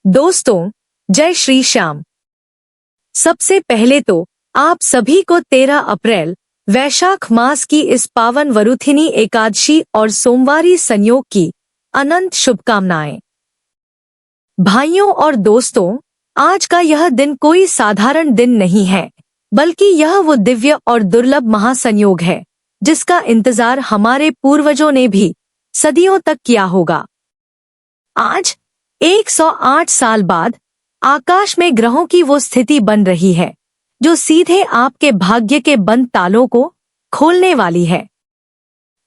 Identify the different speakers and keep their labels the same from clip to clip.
Speaker 1: दोस्तों, जय श्री श्याम। सबसे पहले तो आप सभी को 13 अप्रैल वैशाख मास की इस पावन वरुथिनी एकादशी और सोमवारी संयोग की अनंत शुभकामनाएं। भाइयों और दोस्तों, आज का यह दिन कोई साधारण दिन नहीं है, बल्कि यह वो दिव्य और दुर्लभ महासंयोग है जिसका इंतजार हमारे पूर्वजों ने भी सदियों तक किया होगा। आज 108 साल बाद आकाश में ग्रहों की वो स्थिति बन रही है जो सीधे आपके भाग्य के बंद तालों को खोलने वाली है।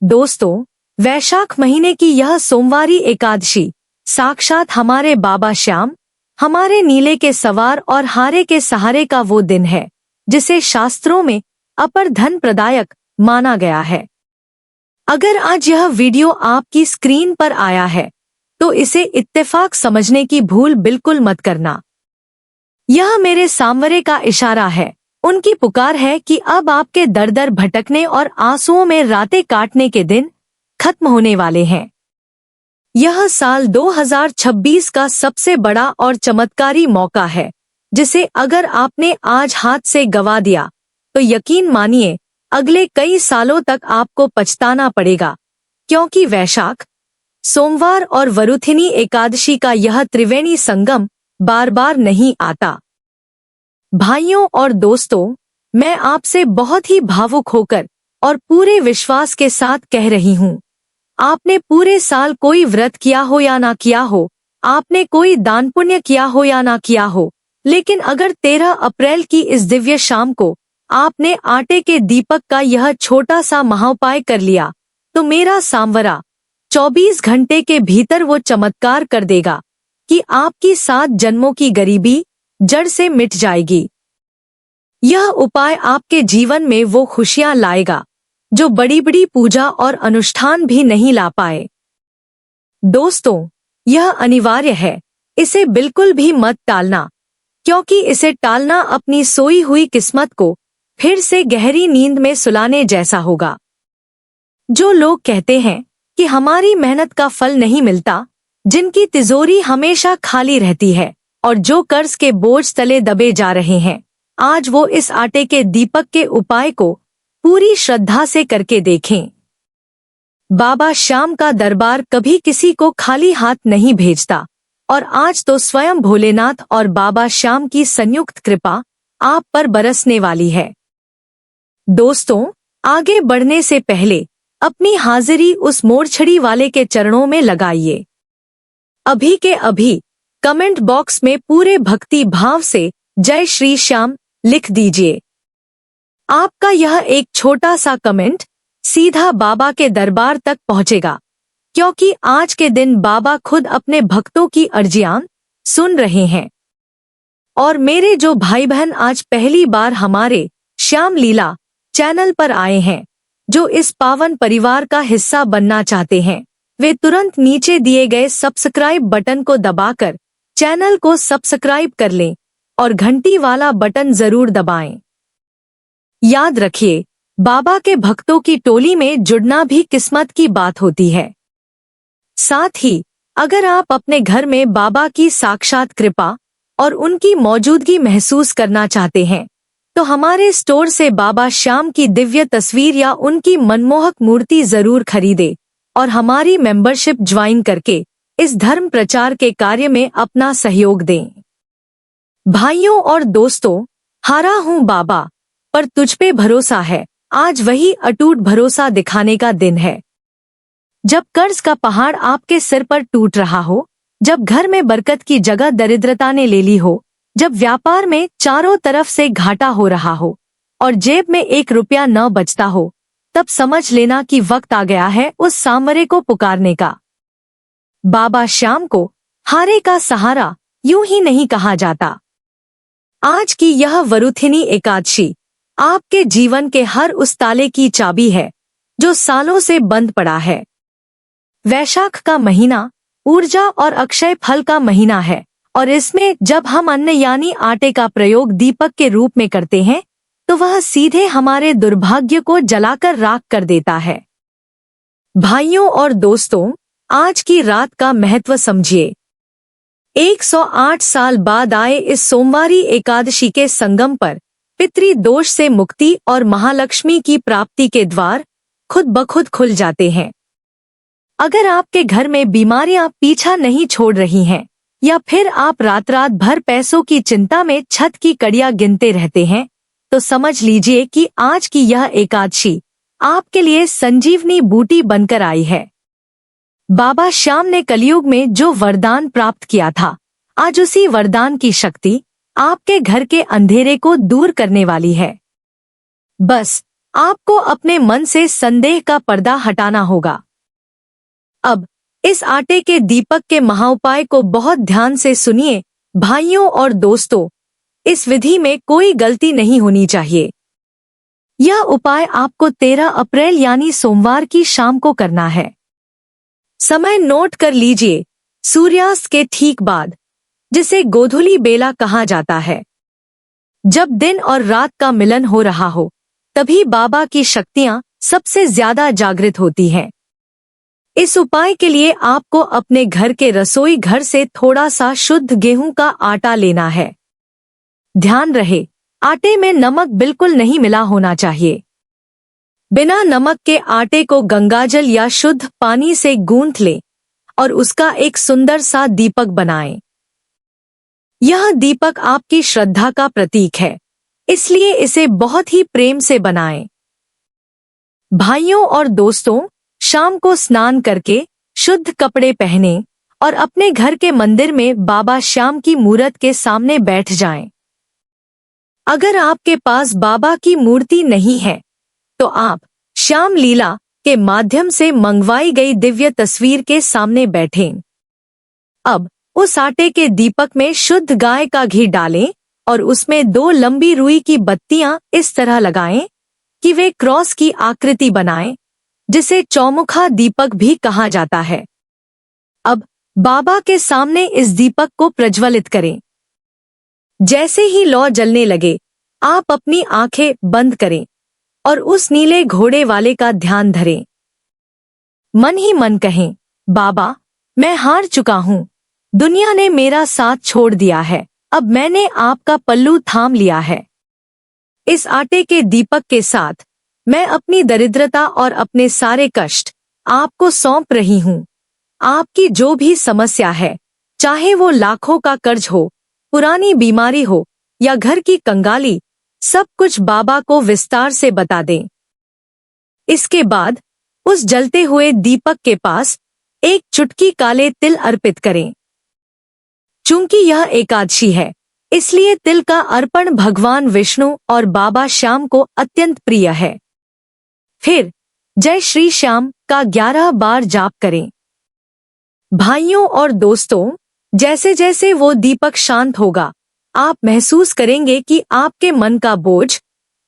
Speaker 1: दोस्तों, वैशाख महीने की यह सोमवारी एकादशी साक्षात हमारे बाबा श्याम, हमारे नीले के सवार और हारे के सहारे का वो दिन है जिसे शास्त्रों में अपर धन प्रदायक माना गया है। अगर आज यह वीडियो आपकी स्क्रीन पर आया है तो इसे इत्तेफाक समझने की भूल बिल्कुल मत करना। यह मेरे सांवरे का इशारा है, उनकी पुकार है कि अब आपके दर दर भटकने और आंसुओं में रातें काटने के दिन खत्म होने वाले हैं। यह साल 2026 का सबसे बड़ा और चमत्कारी मौका है जिसे अगर आपने आज हाथ से गंवा दिया तो यकीन मानिए अगले कई सालों तक आपको पछताना पड़ेगा, क्योंकि वैशाख, सोमवार और वरुथिनी एकादशी का यह त्रिवेणी संगम बार बार नहीं आता। भाइयों और दोस्तों, मैं आपसे बहुत ही भावुक होकर और पूरे विश्वास के साथ कह रही हूँ, आपने पूरे साल कोई व्रत किया हो या ना किया हो, आपने कोई दान पुण्य किया हो या ना किया हो, लेकिन अगर 13 अप्रैल की इस दिव्य शाम को आपने आटे के दीपक का यह छोटा सा महाउपाय कर लिया तो मेरा सांवरा 24 घंटे के भीतर वो चमत्कार कर देगा कि आपकी 7 जन्मों की गरीबी जड़ से मिट जाएगी। यह उपाय आपके जीवन में वो खुशियां लाएगा जो बड़ी बड़ी पूजा और अनुष्ठान भी नहीं ला पाए। दोस्तों, यह अनिवार्य है, इसे बिल्कुल भी मत टालना, क्योंकि इसे टालना अपनी सोई हुई किस्मत को फिर से गहरी नींद में सुलाने जैसा होगा। जो लोग कहते हैं कि हमारी मेहनत का फल नहीं मिलता, जिनकी तिजोरी हमेशा खाली रहती है और जो कर्ज के बोझ तले दबे जा रहे हैं, आज वो इस आटे के दीपक के उपाय को पूरी श्रद्धा से करके देखें। बाबा श्याम का दरबार कभी किसी को खाली हाथ नहीं भेजता और आज तो स्वयं भोलेनाथ और बाबा श्याम की संयुक्त कृपा आप पर बरसने वाली है। दोस्तों, आगे बढ़ने से पहले अपनी हाजिरी उस मोरछड़ी वाले के चरणों में लगाइए। अभी के अभी कमेंट बॉक्स में पूरे भक्ति भाव से जय श्री श्याम लिख दीजिए। आपका यह एक छोटा सा कमेंट सीधा बाबा के दरबार तक पहुंचेगा, क्योंकि आज के दिन बाबा खुद अपने भक्तों की अर्जियां सुन रहे हैं। और मेरे जो भाई बहन आज पहली बार हमारे श्याम लीला चैनल पर आए हैं, जो इस पावन परिवार का हिस्सा बनना चाहते हैं, वे तुरंत नीचे दिए गए सब्सक्राइब बटन को दबाकर चैनल को सब्सक्राइब कर लें और घंटी वाला बटन जरूर दबाएं। याद रखिए, बाबा के भक्तों की टोली में जुड़ना भी किस्मत की बात होती है। साथ ही अगर आप अपने घर में बाबा की साक्षात कृपा और उनकी मौजूदगी महसूस करना चाहते हैं तो हमारे स्टोर से बाबा श्याम की दिव्य तस्वीर या उनकी मनमोहक मूर्ति जरूर खरीदें और हमारी मेंबरशिप ज्वाइन करके इस धर्म प्रचार के कार्य में अपना सहयोग दें। भाइयों और दोस्तों, हारा हूँ बाबा पर तुझ पे भरोसा है, आज वही अटूट भरोसा दिखाने का दिन है। जब कर्ज का पहाड़ आपके सिर पर टूट रहा हो, जब घर में बरकत की जगह दरिद्रता ने ले ली हो, जब व्यापार में चारों तरफ से घाटा हो रहा हो और जेब में 1 रुपया न बचता हो, तब समझ लेना कि वक्त आ गया है उस सांवरे को पुकारने का। बाबा श्याम को हारे का सहारा यूं ही नहीं कहा जाता। आज की यह वरुथिनी एकादशी आपके जीवन के हर उस ताले की चाबी है जो सालों से बंद पड़ा है। वैशाख का महीना ऊर्जा और अक्षय फल का महीना है और इसमें जब हम अन्न यानी आटे का प्रयोग दीपक के रूप में करते हैं तो वह सीधे हमारे दुर्भाग्य को जलाकर राख कर देता है। भाइयों और दोस्तों, आज की रात का महत्व समझिए। 108 साल बाद आए इस सोमवारी एकादशी के संगम पर पितृ दोष से मुक्ति और महालक्ष्मी की प्राप्ति के द्वार खुद ब खुद खुल जाते हैं। अगर आपके घर में बीमारियां पीछा नहीं छोड़ रही हैं, या फिर आप रात रात भर पैसों की चिंता में छत की कड़ियां गिनते रहते हैं, तो समझ लीजिए कि आज की यह एकादशी आपके लिए संजीवनी बूटी बनकर आई है। बाबा श्याम ने कलयुग में जो वरदान प्राप्त किया था, आज उसी वरदान की शक्ति आपके घर के अंधेरे को दूर करने वाली है। बस आपको अपने मन से संदेह का पर्दा हटाना होगा। अब इस आटे के दीपक के महाउपाय को बहुत ध्यान से सुनिए भाइयों और दोस्तों, इस विधि में कोई गलती नहीं होनी चाहिए। यह उपाय आपको 13 अप्रैल यानी सोमवार की शाम को करना है। समय नोट कर लीजिए, सूर्यास्त के ठीक बाद, जिसे गोधूली बेला कहा जाता है। जब दिन और रात का मिलन हो रहा हो, तभी बाबा की शक्तियां सबसे ज्यादा जागृत होती हैं। इस उपाय के लिए आपको अपने घर के रसोई घर से थोड़ा सा शुद्ध गेहूं का आटा लेना है। ध्यान रहे, आटे में नमक बिल्कुल नहीं मिला होना चाहिए। बिना नमक के आटे को गंगाजल या शुद्ध पानी से गूंथ लें और उसका एक सुंदर सा दीपक बनाएं। यह दीपक आपकी श्रद्धा का प्रतीक है, इसलिए इसे बहुत ही प्रेम से बनाएं। भाइयों और दोस्तों, शाम को स्नान करके शुद्ध कपड़े पहने और अपने घर के मंदिर में बाबा श्याम की मूर्त के सामने बैठ जाएं। अगर आपके पास बाबा की मूर्ति नहीं है, तो आप श्याम लीला के माध्यम से मंगवाई गई दिव्य तस्वीर के सामने बैठें। अब उस आटे के दीपक में शुद्ध गाय का घी डालें और उसमें 2 लंबी रुई की बत्तियां इस तरह लगाएं कि वे क्रॉस की आकृति बनाएं, जिसे चौमुखा दीपक भी कहा जाता है। अब बाबा के सामने इस दीपक को प्रज्वलित करें। जैसे ही लौ जलने लगे, आप अपनी आंखें बंद करें और उस नीले घोड़े वाले का ध्यान धरें। मन ही मन कहें, बाबा, मैं हार चुका हूँ, दुनिया ने मेरा साथ छोड़ दिया है, अब मैंने आपका पल्लू थाम लिया है। इस आटे के दीपक के साथ मैं अपनी दरिद्रता और अपने सारे कष्ट आपको सौंप रही हूँ। आपकी जो भी समस्या है, चाहे वो लाखों का कर्ज हो, पुरानी बीमारी हो या घर की कंगाली, सब कुछ बाबा को विस्तार से बता दें। इसके बाद उस जलते हुए दीपक के पास एक चुटकी काले तिल अर्पित करें। चूंकि यह एकादशी है, इसलिए तिल का अर्पण भगवान विष्णु और बाबा श्याम को अत्यंत प्रिय है। फिर जय श्री श्याम का 11 बार जाप करें। भाइयों और दोस्तों, जैसे जैसे वो दीपक शांत होगा, आप महसूस करेंगे कि आपके मन का बोझ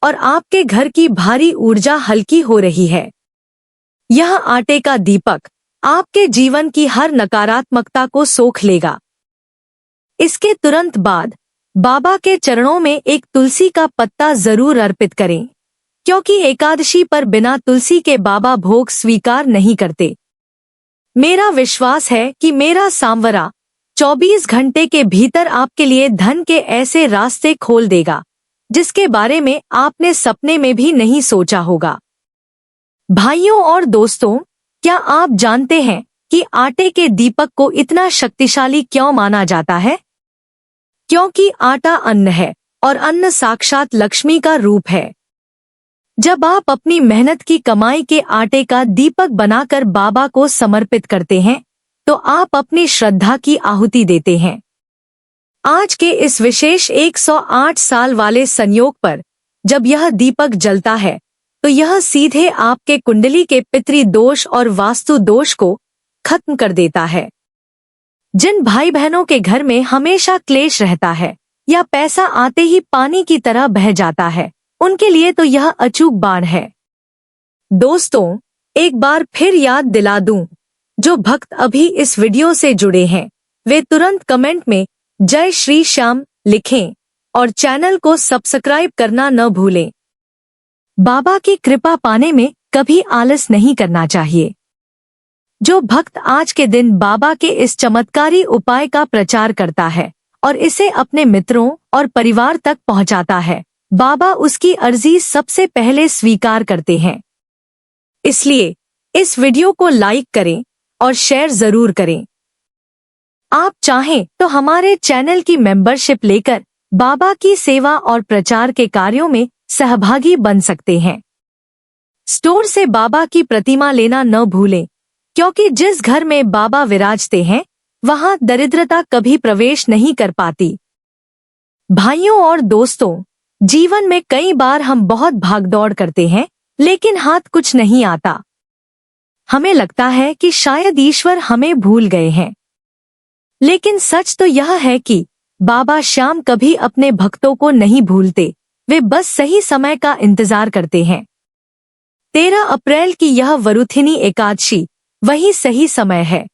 Speaker 1: और आपके घर की भारी ऊर्जा हल्की हो रही है। यह आटे का दीपक आपके जीवन की हर नकारात्मकता को सोख लेगा। इसके तुरंत बाद बाबा के चरणों में एक तुलसी का पत्ता जरूर अर्पित करें, क्योंकि एकादशी पर बिना तुलसी के बाबा भोग स्वीकार नहीं करते। मेरा विश्वास है कि मेरा सांवरा 24 घंटे के भीतर आपके लिए धन के ऐसे रास्ते खोल देगा, जिसके बारे में आपने सपने में भी नहीं सोचा होगा। भाइयों और दोस्तों, क्या आप जानते हैं कि आटे के दीपक को इतना शक्तिशाली क्यों माना जाता है? क्योंकि आटा अन्न है और अन्न साक्षात लक्ष्मी का रूप है। जब आप अपनी मेहनत की कमाई के आटे का दीपक बनाकर बाबा को समर्पित करते हैं, तो आप अपनी श्रद्धा की आहुति देते हैं। आज के इस विशेष 108 साल वाले संयोग पर जब यह दीपक जलता है, तो यह सीधे आपके कुंडली के पितृ दोष और वास्तु दोष को खत्म कर देता है। जिन भाई बहनों के घर में हमेशा क्लेश रहता है या पैसा आते ही पानी की तरह बह जाता है, उनके लिए तो यह अचूक बाण है। दोस्तों, एक बार फिर याद दिला दूं, जो भक्त अभी इस वीडियो से जुड़े हैं, वे तुरंत कमेंट में जय श्री श्याम लिखें और चैनल को सब्सक्राइब करना न भूलें। बाबा की कृपा पाने में कभी आलस नहीं करना चाहिए। जो भक्त आज के दिन बाबा के इस चमत्कारी उपाय का प्रचार करता है और इसे अपने मित्रों और परिवार तक पहुंचाता है, बाबा उसकी अर्जी सबसे पहले स्वीकार करते हैं। इसलिए इस वीडियो को लाइक करें और शेयर जरूर करें। आप चाहें तो हमारे चैनल की मेंबरशिप लेकर बाबा की सेवा और प्रचार के कार्यों में सहभागी बन सकते हैं। स्टोर से बाबा की प्रतिमा लेना न भूलें, क्योंकि जिस घर में बाबा विराजते हैं वहां दरिद्रता कभी प्रवेश नहीं कर पाती। भाइयों और दोस्तों, जीवन में कई बार हम बहुत भागदौड़ करते हैं, लेकिन हाथ कुछ नहीं आता। हमें लगता है कि शायद ईश्वर हमें भूल गए हैं, लेकिन सच तो यह है कि बाबा श्याम कभी अपने भक्तों को नहीं भूलते। वे बस सही समय का इंतजार करते हैं। 13 अप्रैल की यह वरुथिनी एकादशी वही सही समय है।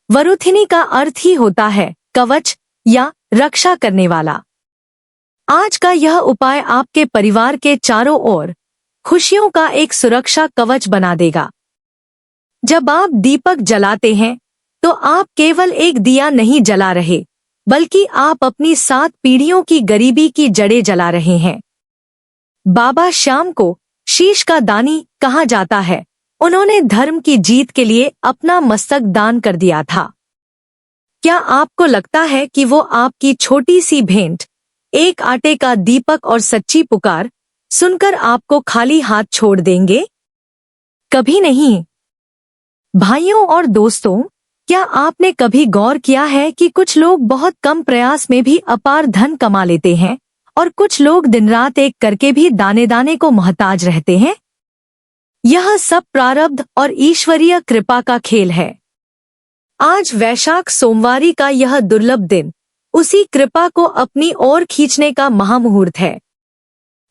Speaker 1: वरुथिनी का अर्थ ही होता है कवच या रक्षा करने वाला। आज का यह उपाय आपके परिवार के चारों ओर खुशियों का एक सुरक्षा कवच बना देगा। जब आप दीपक जलाते हैं तो आप केवल एक दिया नहीं जला रहे, बल्कि आप अपनी 7 पीढ़ियों की गरीबी की जड़ें जला रहे हैं। बाबा श्याम को शीश का दानी कहा जाता है। उन्होंने धर्म की जीत के लिए अपना मस्तक दान कर दिया था। क्या आपको लगता है कि वो आपकी छोटी सी भेंट, एक आटे का दीपक और सच्ची पुकार सुनकर आपको खाली हाथ छोड़ देंगे? कभी नहीं। भाइयों और दोस्तों, क्या आपने कभी गौर किया है कि कुछ लोग बहुत कम प्रयास में भी अपार धन कमा लेते हैं और कुछ लोग दिन रात एक करके भी दाने दाने को मोहताज रहते हैं? यह सब प्रारब्ध और ईश्वरीय कृपा का खेल है। आज वैशाख सोमवारी का यह दुर्लभ दिन उसी कृपा को अपनी ओर खींचने का महामुहूर्त है।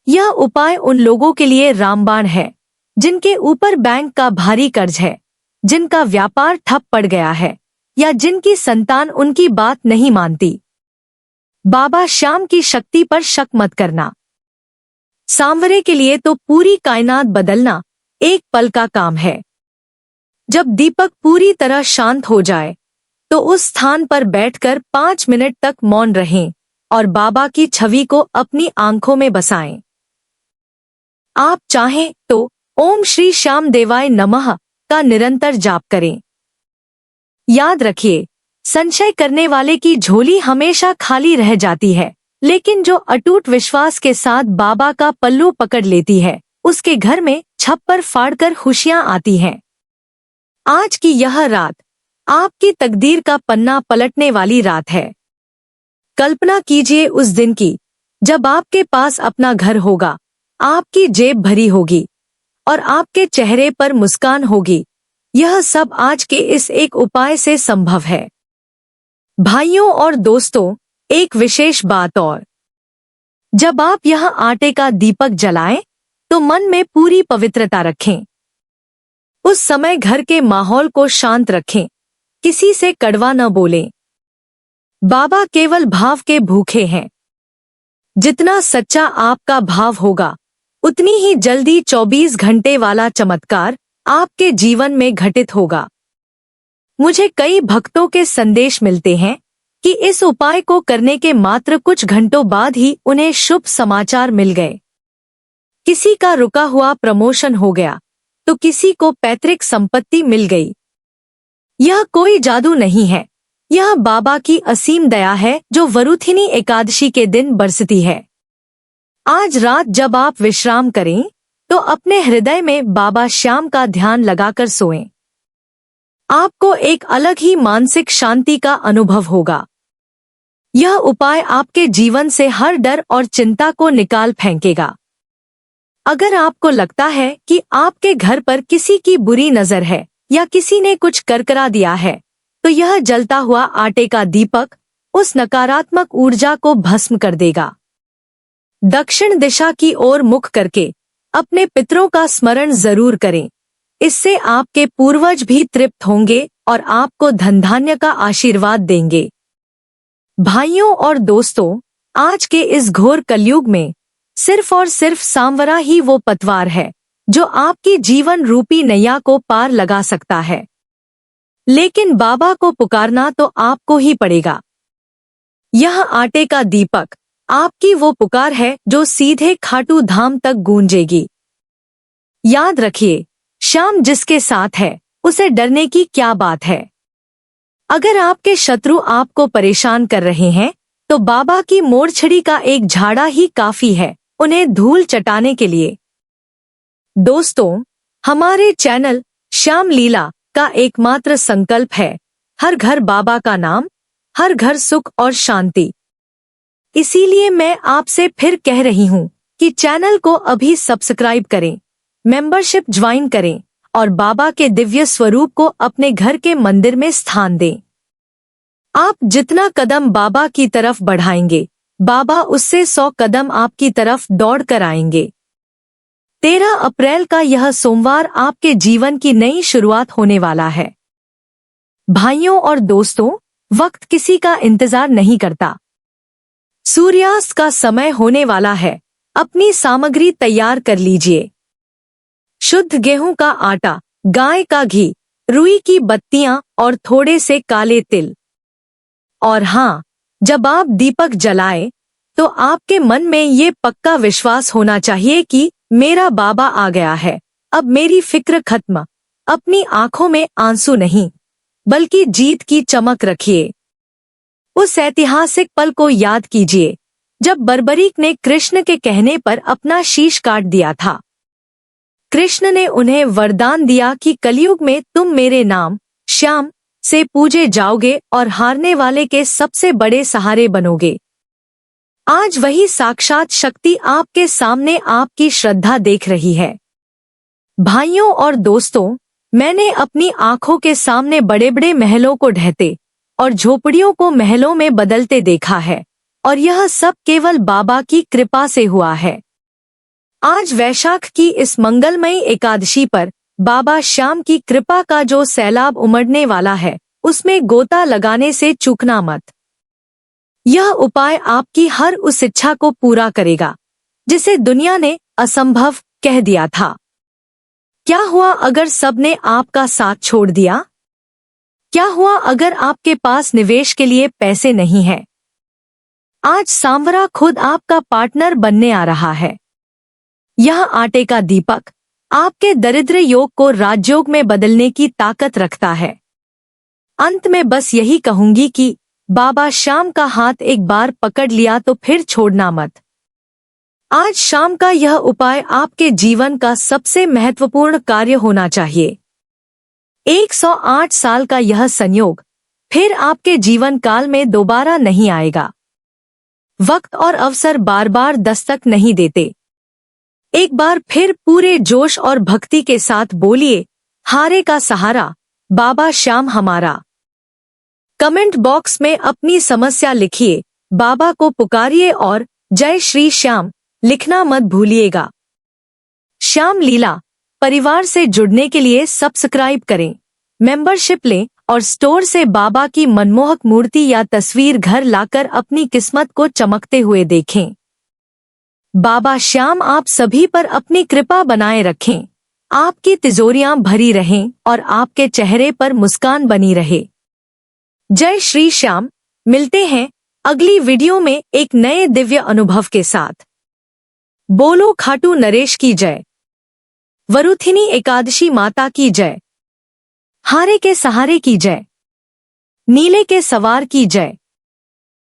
Speaker 1: यह उपाय उन लोगों के लिए रामबाण है जिनके ऊपर बैंक का भारी कर्ज है, जिनका व्यापार ठप पड़ गया है या जिनकी संतान उनकी बात नहीं मानती। बाबा श्याम की शक्ति पर शक मत करना। सांवरे के लिए तो पूरी कायनात बदलना एक पल का काम है। जब दीपक पूरी तरह शांत हो जाए तो उस स्थान पर बैठकर 5 मिनट तक मौन रहें और बाबा की छवि को अपनी आंखों में बसाएं। आप चाहें तो ओम श्री श्याम देवाय नमः का निरंतर जाप करें। याद रखिए, संशय करने वाले की झोली हमेशा खाली रह जाती है, लेकिन जो अटूट विश्वास के साथ बाबा का पल्लू पकड़ लेती है, उसके घर में छप्पर फाड़कर खुशियां आती हैं। आज की यह रात आपकी तकदीर का पन्ना पलटने वाली रात है। कल्पना कीजिए उस दिन की जब आपके पास अपना घर होगा, आपकी जेब भरी होगी और आपके चेहरे पर मुस्कान होगी। यह सब आज के इस एक उपाय से संभव है। भाइयों और दोस्तों, एक विशेष बात और, जब आप यह आटे का दीपक जलाएं तो मन में पूरी पवित्रता रखें। उस समय घर के माहौल को शांत रखें, किसी से कड़वा न बोलें। बाबा केवल भाव के भूखे हैं। जितना सच्चा आपका भाव होगा, उतनी ही जल्दी 24 घंटे वाला चमत्कार आपके जीवन में घटित होगा। मुझे कई भक्तों के संदेश मिलते हैं कि इस उपाय को करने के मात्र कुछ घंटों बाद ही उन्हें शुभ समाचार मिल गए। किसी का रुका हुआ प्रमोशन हो गया, तो किसी को पैतृक संपत्ति मिल गई। यह कोई जादू नहीं है, यह बाबा की असीम दया है जो वरुथिनी एकादशी के दिन बरसती है। आज रात जब आप विश्राम करें तो अपने हृदय में बाबा श्याम का ध्यान लगाकर सोएं। आपको एक अलग ही मानसिक शांति का अनुभव होगा। यह उपाय आपके जीवन से हर डर और चिंता को निकाल फेंकेगा। अगर आपको लगता है कि आपके घर पर किसी की बुरी नजर है या किसी ने कुछ करकरा दिया है, तो यह जलता हुआ आटे का दीपक उस नकारात्मक ऊर्जा को भस्म कर देगा। दक्षिण दिशा की ओर मुख करके अपने पितरों का स्मरण जरूर करें। इससे आपके पूर्वज भी तृप्त होंगे और आपको धन धान्य का आशीर्वाद देंगे। भाइयों और दोस्तों, आज के इस घोर कलयुग में सिर्फ और सिर्फ सांवरा ही वो पतवार है जो आपकी जीवन रूपी नैया को पार लगा सकता है। लेकिन बाबा को पुकारना तो आपको ही पड़ेगा। यह आटे का दीपक आपकी वो पुकार है जो सीधे खाटू धाम तक गूंजेगी। याद रखिए, श्याम जिसके साथ है उसे डरने की क्या बात है। अगर आपके शत्रु आपको परेशान कर रहे हैं तो बाबा की मोरछड़ी का एक झाड़ा ही काफी है उन्हें धूल चटाने के लिए। दोस्तों, हमारे चैनल श्याम लीला का एकमात्र संकल्प है हर घर बाबा का नाम, हर घर सुख और शांति। इसीलिए मैं आपसे फिर कह रही हूँ कि चैनल को अभी सब्सक्राइब करें, मेंबरशिप ज्वाइन करें और बाबा के दिव्य स्वरूप को अपने घर के मंदिर में स्थान दें। आप जितना कदम बाबा की तरफ बढ़ाएंगे, बाबा उससे 100 कदम आपकी तरफ दौड़ कर आएंगे। 13 अप्रैल का यह सोमवार आपके जीवन की नई शुरुआत होने वाला है। भाइयों और दोस्तों, वक्त किसी का इंतजार नहीं करता। सूर्यास्त का समय होने वाला है। अपनी सामग्री तैयार कर लीजिए। शुद्ध गेहूं का आटा, गाय का घी, रुई की बत्तियां और थोड़े से काले तिल। और हाँ, जब आप दीपक जलाएं, तो आपके मन में ये पक्का विश्वास होना चाहिए कि मेरा बाबा आ गया है, अब मेरी फिक्र खत्म। अपनी आंखों में आंसू नहीं, बल्कि जीत की चमक रखिए। उस ऐतिहासिक पल को याद कीजिए जब बर्बरीक ने कृष्ण के कहने पर अपना शीश काट दिया था। कृष्ण ने उन्हें वरदान दिया कि कलयुग में तुम मेरे नाम श्याम से पूजे जाओगे और हारने वाले के सबसे बड़े सहारे बनोगे। आज वही साक्षात शक्ति आपके सामने आपकी श्रद्धा देख रही है। भाइयों और दोस्तों, मैंने अपनी आंखों के सामने बड़े बड़े महलों को ढहते और झोपड़ियों को महलों में बदलते देखा है, और यह सब केवल बाबा की कृपा से हुआ है। आज वैशाख की इस मंगलमयी एकादशी पर बाबा श्याम की कृपा का जो सैलाब उमड़ने वाला है, उसमें गोता लगाने से चूकना मत। यह उपाय आपकी हर उस इच्छा को पूरा करेगा जिसे दुनिया ने असंभव कह दिया था। क्या हुआ अगर सबने आपका साथ छोड़ दिया? क्या हुआ अगर आपके पास निवेश के लिए पैसे नहीं है? आज सांवरा खुद आपका पार्टनर बनने आ रहा है। यह आटे का दीपक आपके दरिद्र योग को राजयोग में बदलने की ताकत रखता है। अंत में बस यही कहूंगी कि बाबा श्याम का हाथ एक बार पकड़ लिया तो फिर छोड़ना मत। आज शाम का यह उपाय आपके जीवन का सबसे महत्वपूर्ण कार्य होना चाहिए। 108 साल का यह संयोग फिर आपके जीवन काल में दोबारा नहीं आएगा। वक्त और अवसर बार बार दस्तक नहीं देते। एक बार फिर पूरे जोश और भक्ति के साथ बोलिए, हारे का सहारा बाबा श्याम हमारा। कमेंट बॉक्स में अपनी समस्या लिखिए, बाबा को पुकारिए और जय श्री श्याम लिखना मत भूलिएगा। श्याम लीला परिवार से जुड़ने के लिए सब्सक्राइब करें, मेंबरशिप लें और स्टोर से बाबा की मनमोहक मूर्ति या तस्वीर घर लाकर अपनी किस्मत को चमकते हुए देखें। बाबा श्याम आप सभी पर अपनी कृपा बनाए रखें, आपकी तिजोरियां भरी रहें और आपके चेहरे पर मुस्कान बनी रहे। जय श्री श्याम। मिलते हैं अगली वीडियो में एक नए दिव्य अनुभव के साथ। बोलो खाटू नरेश की जय। वरुथिनी एकादशी माता की जय। हारे के सहारे की जय। नीले के सवार की जय।